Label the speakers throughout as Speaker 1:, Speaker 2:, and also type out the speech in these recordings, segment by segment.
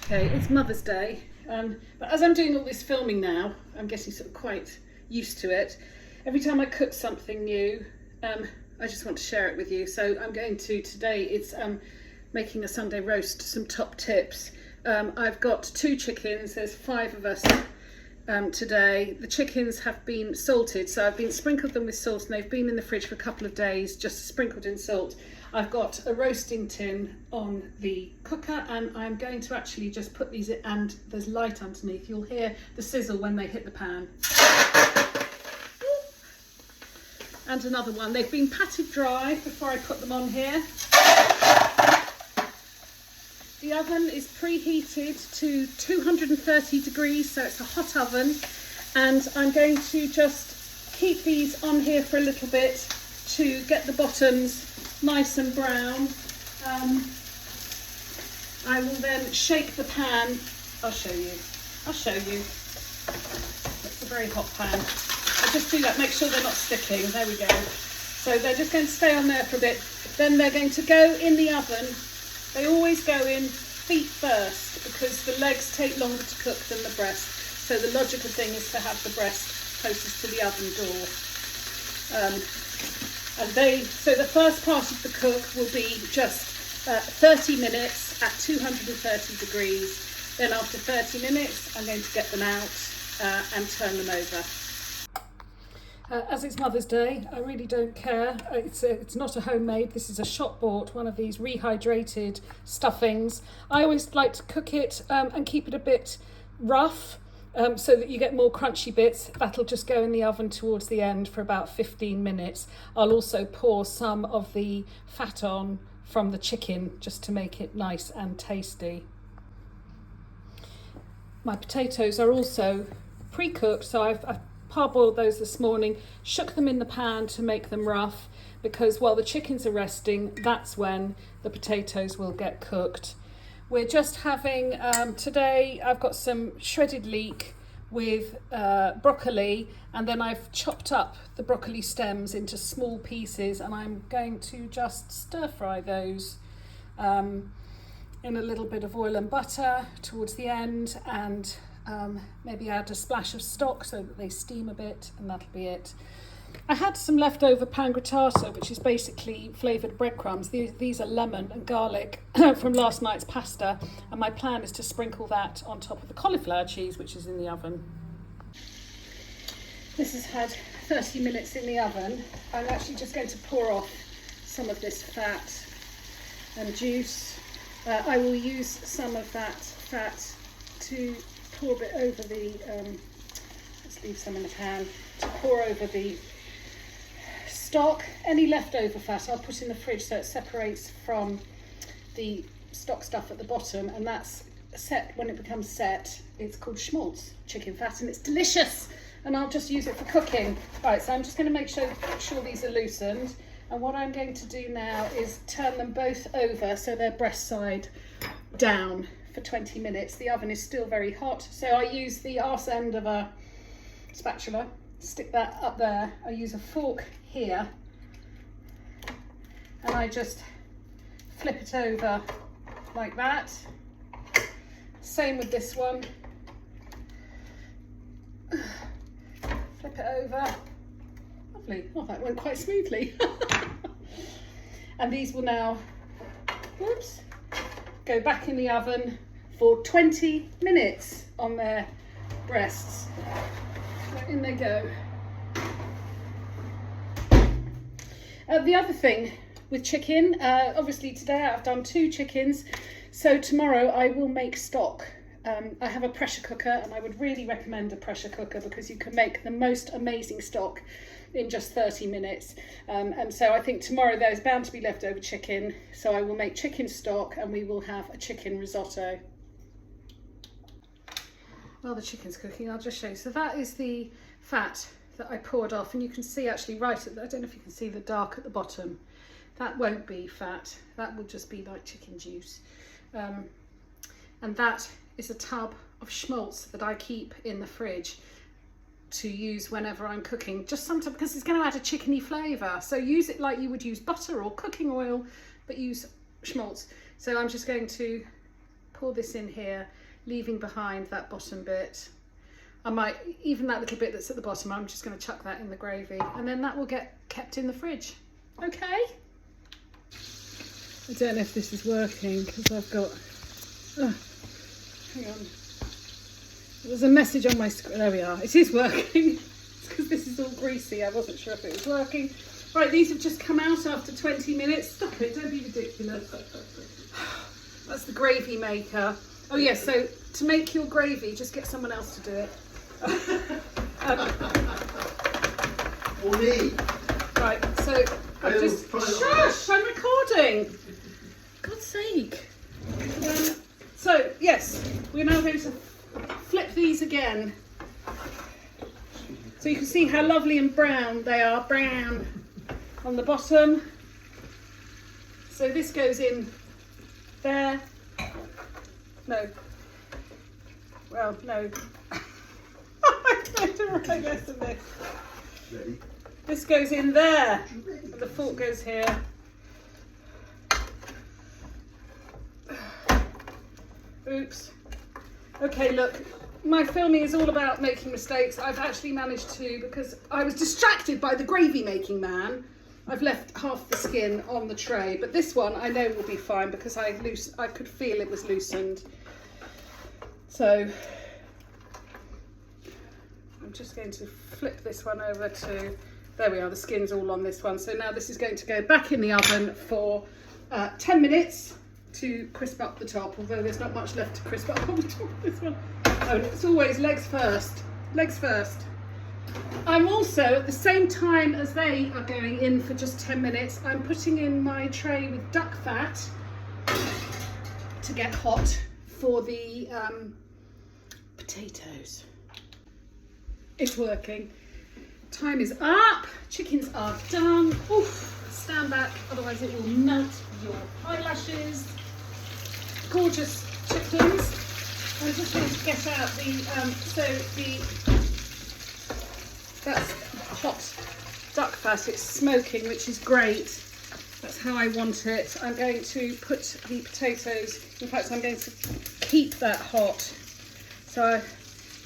Speaker 1: Okay, it's Mother's Day, but as I'm doing all this filming now, I'm getting sort of quite used to it. Every time I cook something new, I just want to share it with you. So I'm going to, today it's making a Sunday roast, some top tips. I've got 2 chickens, there's 5 of us today. The chickens have been salted, so I've been sprinkled them with salt and they've been in the fridge for a couple of days, just sprinkled in salt. I've got a roasting tin on the cooker and I'm going to actually just put these in, and there's light underneath. You'll hear the sizzle when they hit the pan. And another one. They've been patted dry before I put them on here. The oven is preheated to 230 degrees, so it's a hot oven. And I'm going to just keep these on here for a little bit to get the bottoms nice and brown. I will then shake the pan. I'll show you. It's a very hot pan. I just do that, make sure they're not sticking. There we go. So they're just going to stay on there for a bit. Then they're going to go in the oven. They always go in feet first because the legs take longer to cook than the breast. So the logical thing is to have the breast closest to the oven door. So the first part of the cook will be just 30 minutes at 230 degrees. Then after 30 minutes, I'm going to get them out and turn them over. As it's Mother's Day, I really don't care. It's not a homemade, this is a shop bought, one of these rehydrated stuffings. I always like to cook it and keep it a bit rough so that you get more crunchy bits. That'll just go in the oven towards the end for about 15 minutes. I'll also pour some of the fat on from the chicken just to make it nice and tasty. My potatoes are also pre-cooked, so I've parboiled those this morning, shook them in the pan to make them rough, because while the chickens are resting, that's when the potatoes will get cooked. We're just having, today I've got some shredded leek with broccoli, and then I've chopped up the broccoli stems into small pieces, and I'm going to just stir fry those in a little bit of oil and butter towards the end, and maybe add a splash of stock so that they steam a bit, and that'll be it. I had some leftover pan grattato, which is basically flavoured breadcrumbs. These are lemon and garlic from last night's pasta, and my plan is to sprinkle that on top of the cauliflower cheese, which is in the oven. This has had 30 minutes in the oven. I'm actually just going to pour off some of this fat and juice. I will use some of that fat to pour a bit over the, let's leave some in the pan, to pour over the stock. Any leftover fat I'll put in the fridge so it separates from the stock stuff at the bottom, and that's set. When it becomes set, it's called schmaltz chicken fat, and it's delicious, and I'll just use it for cooking. Right, so I'm just going to make sure these are loosened, and what I'm going to do now is turn them both over so they're breast side down for 20 minutes. The oven is still very hot, so I use the arse end of a spatula, stick that up there. I use a fork here and I just flip it over like that. Same with this one. Flip it over. Lovely. Oh, that went quite smoothly. And these will now, whoops, go back in the oven for 20 minutes on their breasts. So in they go. The other thing with chicken, obviously today I've done 2 chickens, so tomorrow I will make stock. I have a pressure cooker, and I would really recommend a pressure cooker because you can make the most amazing stock in just 30 minutes. And so I think tomorrow there's bound to be leftover chicken, so I will make chicken stock and we will have a chicken risotto. While the chicken's cooking, I'll just show you. So that is the fat that I poured off, and you can see actually right at I don't know if you can see the dark at the bottom. That won't be fat, that will just be like chicken juice. And that is a tub of schmaltz that I keep in the fridge to use whenever I'm cooking, just sometimes because it's going to add a chickeny flavour. So use it like you would use butter or cooking oil, but use schmaltz. So I'm just going to pour pour this in here, leaving behind that bottom bit. I might, even that little bit that's at the bottom, I'm just going to chuck that in the gravy, and then that will get kept in the fridge. Okay? I don't know if this is working because I've got, hang on. There's a message on my screen. There we are. It is working. It's because this is all greasy. I wasn't sure if it was working. Right, these have just come out after 20 minutes. Stop it, don't be ridiculous. That's the gravy maker. Oh yes, so to make your gravy, just get someone else to do it.
Speaker 2: Or me.
Speaker 1: Right, so I've just... Shush, I'm recording. God's sake. So, yes, we're now going to flip these again. So you can see how lovely and brown they are. Brown on the bottom. So this goes in there. No. Well, no. I'm going to write less of this.
Speaker 2: Ready?
Speaker 1: This goes in there. And the fork goes here. Oops. Okay, look, my filming is all about making mistakes. I've actually managed to, because I was distracted by the gravy making man, I've left half the skin on the tray, but this one I know will be fine because I could feel it was loosened. So I'm just going to flip this one over to, there we are, the skin's all on this one. So now this is going to go back in the oven for 10 minutes to crisp up the top, although there's not much left to crisp up on the top of this one. Oh, it's always legs first. Legs first. I'm also, at the same time as they are going in for just 10 minutes, I'm putting in my tray with duck fat to get hot for the potatoes. It's working. Time is up. Chickens are done. Oof, stand back, otherwise it will melt your eyelashes. Gorgeous chickens. I'm just going to get out that's hot duck fat. It's smoking, which is great. That's how I want it. I'm going to put the potatoes, in fact I'm going to keep that hot. So I'm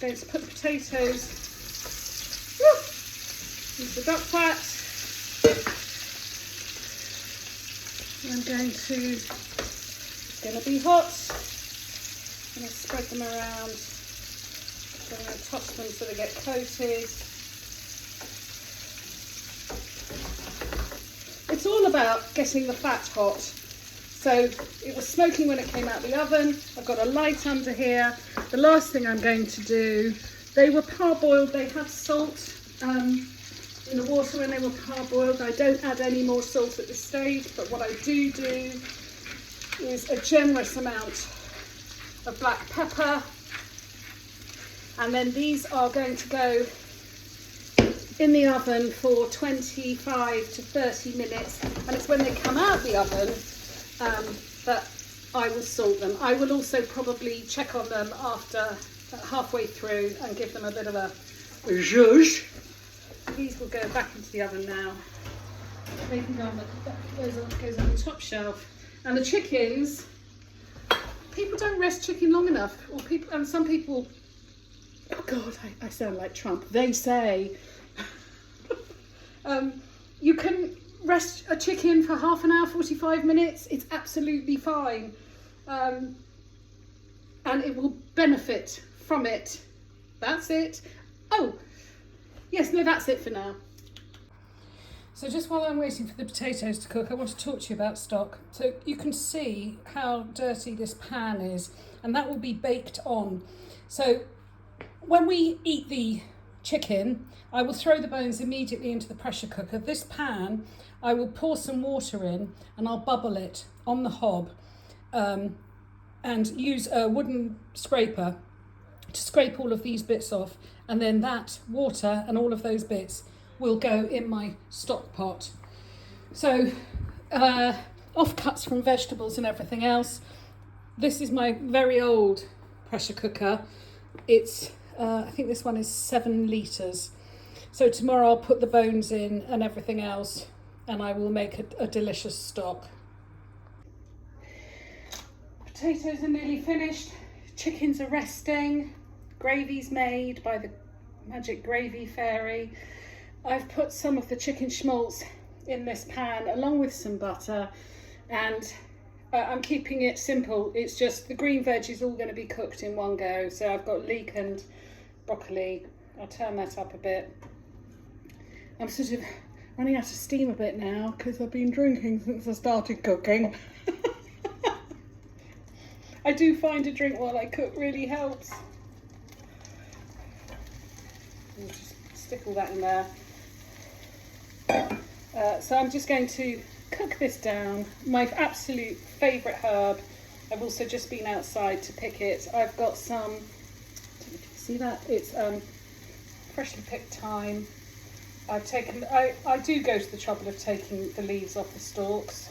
Speaker 1: going to put the potatoes into the duck fat. I'm going to be hot. I'm going to spread them around. I'm going to toss them so they get coated. It's all about getting the fat hot. So it was smoking when it came out the oven. I've got a light under here. The last thing I'm going to do, they were parboiled. They had salt in the water when they were parboiled. I don't add any more salt at this stage, but what I do is a generous amount of black pepper, and then these are going to go in the oven for 25 to 30 minutes, and it's when they come out the oven that I will salt them. I will also probably check on them after halfway through and give them a bit of a zhuzh. These will go back into the oven now. They can go on goes on the top shelf. And the chickens, people don't rest chicken long enough, or people, and some people, oh God, I sound like Trump. They say you can rest a chicken for half an hour, 45 minutes. It's absolutely fine, and it will benefit from it. That's it. Oh, yes, no, that's it for now. So just while I'm waiting for the potatoes to cook, I want to talk to you about stock. So you can see how dirty this pan is, and that will be baked on. So when we eat the chicken, I will throw the bones immediately into the pressure cooker. This pan, I will pour some water in and I'll bubble it on the hob and use a wooden scraper to scrape all of these bits off, and then that water and all of those bits will go in my stock pot. So offcuts from vegetables and everything else. This is my very old pressure cooker. It's I think this one is 7 litres. So tomorrow I'll put the bones in and everything else, and I will make a delicious stock. Potatoes are nearly finished. Chickens are resting. Gravy's made by the magic gravy fairy. I've put some of the chicken schmaltz in this pan along with some butter, and I'm keeping it simple. It's just the green veg is all going to be cooked in one go. So I've got leek and broccoli. I'll turn that up a bit. I'm sort of running out of steam a bit now because I've been drinking since I started cooking. I do find a drink while I cook really helps. I'll just stick all that in there. So I'm just going to cook this down. My absolute favourite herb. I've also just been outside to pick it. I've got some, I don't know if you can see that, it's freshly picked thyme. I do go to the trouble of taking the leaves off the stalks.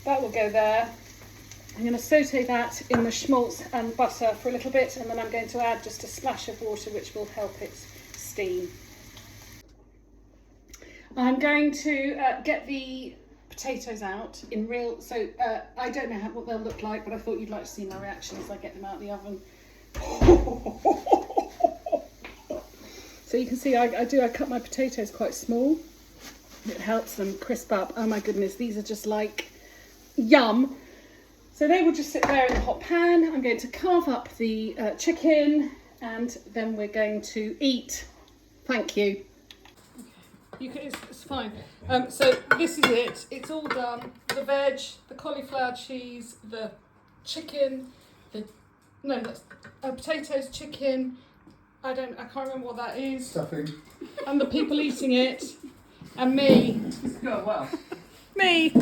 Speaker 1: That will go there. I'm going to saute that in the schmaltz and butter for a little bit, and then I'm going to add just a splash of water which will help it steam. I'm going to get the potatoes out in real, so I don't know what they'll look like, but I thought you'd like to see my reaction as I get them out of the oven. So you can see I cut my potatoes quite small. It helps them crisp up. Oh my goodness, these are just like yum. So they will just sit there in the hot pan. I'm going to carve up the chicken, and then we're going to eat. Thank you. It's fine. So this is it. It's all done. The veg, the cauliflower cheese, the chicken, that's potatoes, chicken. I can't remember what that is.
Speaker 2: Stuffing.
Speaker 1: And the people eating it, and me.
Speaker 2: Oh, wow.
Speaker 1: Me.